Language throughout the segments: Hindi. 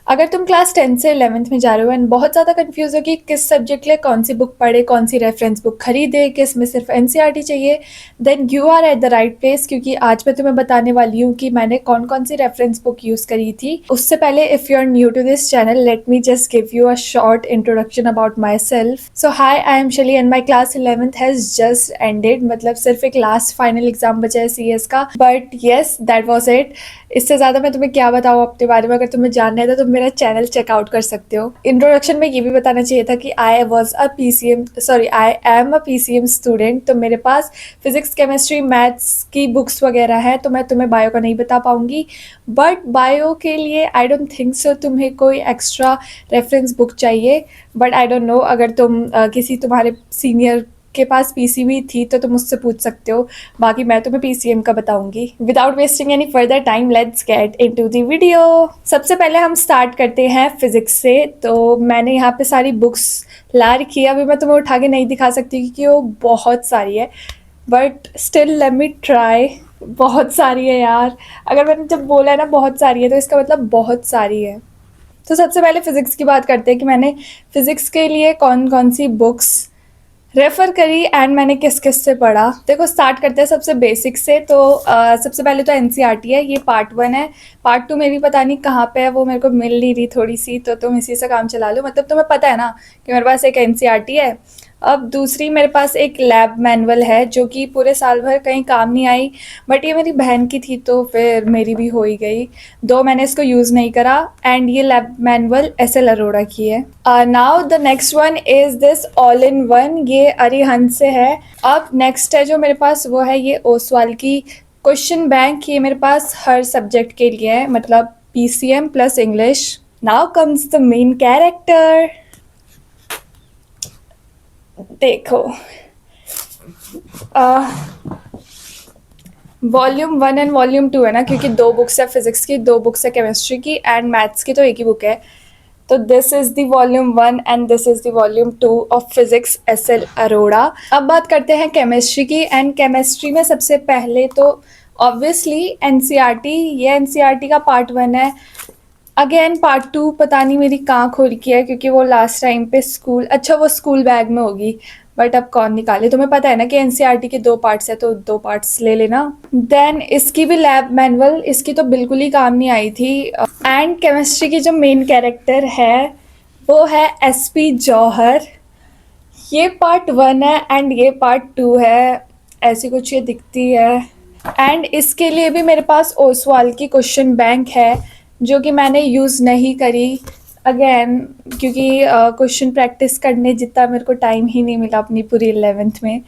अगर तुम क्लास 10 से 11th में जा रहे हो एंड बहुत ज़्यादा कंफ्यूज हो कि किस सब्जेक्ट के लिए कौन सी बुक पढ़े, कौन सी रेफरेंस बुक खरीदे, किस में सिर्फ एनसीईआरटी चाहिए, then you are at the right place. क्योंकि आज मैं तुम्हें बताने वाली हूँ कि मैंने कौन कौन सी रेफरेंस बुक यूज़ करी थी। उससे पहले, if you are new to this channel, let me just give you a short introduction about myself. So hi, I am Shelly and my class 11th has just ended. मतलब सिर्फ एक लास्ट फाइनल एग्जाम बचा है CS का, but yes, that was it. इससे ज़्यादा मैं तुम्हें क्या बताऊँ अपने बारे में। अगर तुम्हें जानना है तो तुम मेरा चैनल चेकआउट कर सकते हो। इंट्रोडक्शन में ये भी बताना चाहिए था कि I am a PCM student. तो मेरे पास फिजिक्स, केमिस्ट्री, मैथ्स की बुक्स वगैरह है, तो मैं तुम्हें बायो का नहीं बता पाऊंगी। बट बायो के लिए आई डोंट थिंक सो तुम्हें कोई एक्स्ट्रा रेफरेंस बुक चाहिए। बट आई डोंट नो, अगर तुम किसी तुम्हारे सीनियर के पास PCB थी तो तुम मुझसे पूछ सकते हो। बाकी मैं तुम्हें PCM का बताऊंगी। Without wasting any further time, let's get into the video. सबसे पहले हम स्टार्ट करते हैं फिजिक्स से। तो मैंने यहाँ पे सारी बुक्स ला रखी है। अभी मैं तुम्हें उठा के नहीं दिखा सकती क्योंकि वो बहुत सारी है, but still let me try. बहुत सारी है यार। अगर मैंने जब बोला है ना बहुत सारी है, तो इसका मतलब बहुत सारी है। तो सबसे पहले फिजिक्स की बात करते हैं कि मैंने फिजिक्स के लिए कौन कौन सी बुक्स रेफ़र करी एंड मैंने किस किस से पढ़ा। देखो, स्टार्ट करते हैं सबसे बेसिक से। तो सबसे पहले तो एनसीईआरटी है, ये पार्ट 1 है। पार्ट 2 मेरी पता नहीं कहाँ पे है, वो मेरे को मिल नहीं रही थोड़ी सी, तो तुम इसी से काम चला लो। मतलब तुम्हें पता है ना कि मेरे पास एक एनसीईआरटी है। अब दूसरी मेरे पास एक लैब मैनुअल है जो कि पूरे साल भर कहीं काम नहीं आई, बट ये मेरी बहन की थी तो फिर मेरी भी हो ही गई। दो मैंने इसको यूज़ नहीं करा। एंड ये लैब मैनुअल SL अरोड़ा की है। Now the next one is this all in one, ये अरिहंत से है। अब नेक्स्ट है जो मेरे पास, वो है ये ओसवाल की क्वेश्चन बैंक। ये मेरे पास हर सब्जेक्ट के लिए है, मतलब PCM plus English. Now comes the main character. देखो, वॉल्यूम 1 एंड वॉल्यूम 2 है ना, क्योंकि दो बुक्स है फिजिक्स की, दो बुक्स है केमिस्ट्री की, एंड मैथ्स की तो एक ही बुक है। तो this is the volume 1 and this is the volume 2 of physics SL Arora. अब बात करते हैं केमिस्ट्री की। एंड केमिस्ट्री में सबसे पहले तो ऑब्वियसली NCERT, ये NCERT का पार्ट 1 है। अगेन पार्ट 2 पता नहीं मेरी कहाँ खो रखी है, क्योंकि वो लास्ट टाइम पे स्कूल, अच्छा वो स्कूल बैग में होगी, बट अब कौन निकाले। तुम्हें पता है ना कि NCERT के 2 पार्ट्स है, तो 2 पार्ट्स ले लेना। देन इसकी भी लैब मैनुअल, इसकी तो बिल्कुल ही काम नहीं आई थी। एंड केमिस्ट्री की जो मेन कैरेक्टर है वो है SP जौहर। ये पार्ट 1 है एंड ये पार्ट 2 है, ऐसी कुछ ये दिखती है। एंड इसके लिए भी मेरे पास ओसवाल की क्वेश्चन बैंक है, जो कि मैंने यूज़ नहीं करी अगेन, क्योंकि क्वेश्चन प्रैक्टिस करने जितना मेरे को टाइम ही नहीं मिला अपनी पूरी 11th में।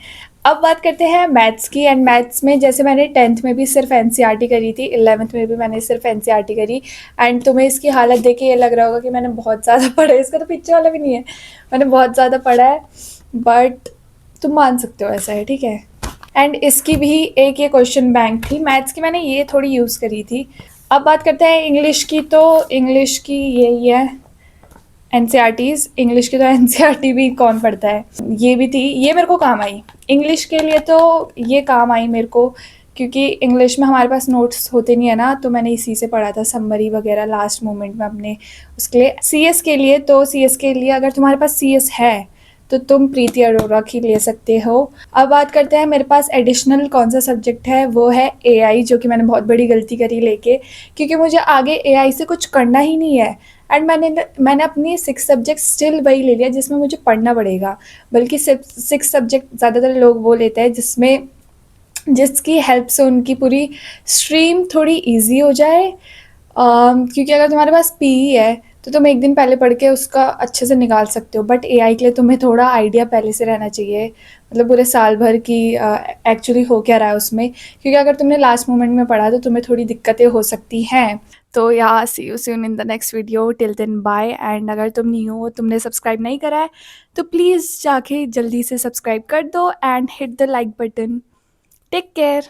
अब बात करते हैं मैथ्स की। एंड मैथ्स में जैसे मैंने 10th में भी सिर्फ NCERT करी थी, 11th में भी मैंने सिर्फ NCERT करी। एंड तुम्हें इसकी हालत देख के ये लग रहा होगा कि मैंने बहुत ज़्यादा पढ़ा है, इसका तो पिक्चर वाला भी नहीं है। मैंने बहुत ज़्यादा पढ़ा है, बट तुम मान सकते हो ऐसा है, ठीक है। एंड इसकी भी एक ये क्वेश्चन बैंक थी। मैथ्स की मैंने ये थोड़ी यूज़ करी थी। अब बात करते हैं इंग्लिश की। तो इंग्लिश की यही है NCERTs। इंग्लिश की तो NCERT भी कौन पढ़ता है। ये भी थी, ये मेरे को काम आई इंग्लिश के लिए। तो ये काम आई मेरे को, क्योंकि इंग्लिश में हमारे पास नोट्स होते नहीं है ना, तो मैंने इसी से पढ़ा था समरी वगैरह लास्ट मोमेंट में अपने उसके लिए। CS के लिए, तो CS के लिए अगर तुम्हारे पास CS है तो तुम प्रीति अरोड़ा की ले सकते हो। अब बात करते हैं मेरे पास एडिशनल कौन सा सब्जेक्ट है, वो है AI, जो कि मैंने बहुत बड़ी गलती करी लेके, क्योंकि मुझे आगे AI से कुछ करना ही नहीं है। एंड मैंने अपनी 6 सब्जेक्ट स्टिल वही ले लिया जिसमें मुझे पढ़ना पड़ेगा। बल्कि 6 सब्जेक्ट ज़्यादातर लोग वो लेते हैं जिसकी हेल्प से उनकी पूरी स्ट्रीम थोड़ी इजी हो जाए। क्योंकि अगर तुम्हारे पास PE है तो तुम एक दिन पहले पढ़ के उसका अच्छे से निकाल सकते हो, बट AI के लिए तुम्हें थोड़ा आइडिया पहले से रहना चाहिए, मतलब पूरे साल भर की एक्चुअली हो क्या रहा है उसमें। क्योंकि अगर तुमने लास्ट मोमेंट में पढ़ा तो तुम्हें थोड़ी दिक्कतें हो सकती हैं। तो या see you soon in the next video. Till then bye. And अगर तुम न्यू हो, तुमने सब्सक्राइब नहीं करा है, तो प्लीज़ जाके जल्दी से सब्सक्राइब कर दो and hit the like button. Take care.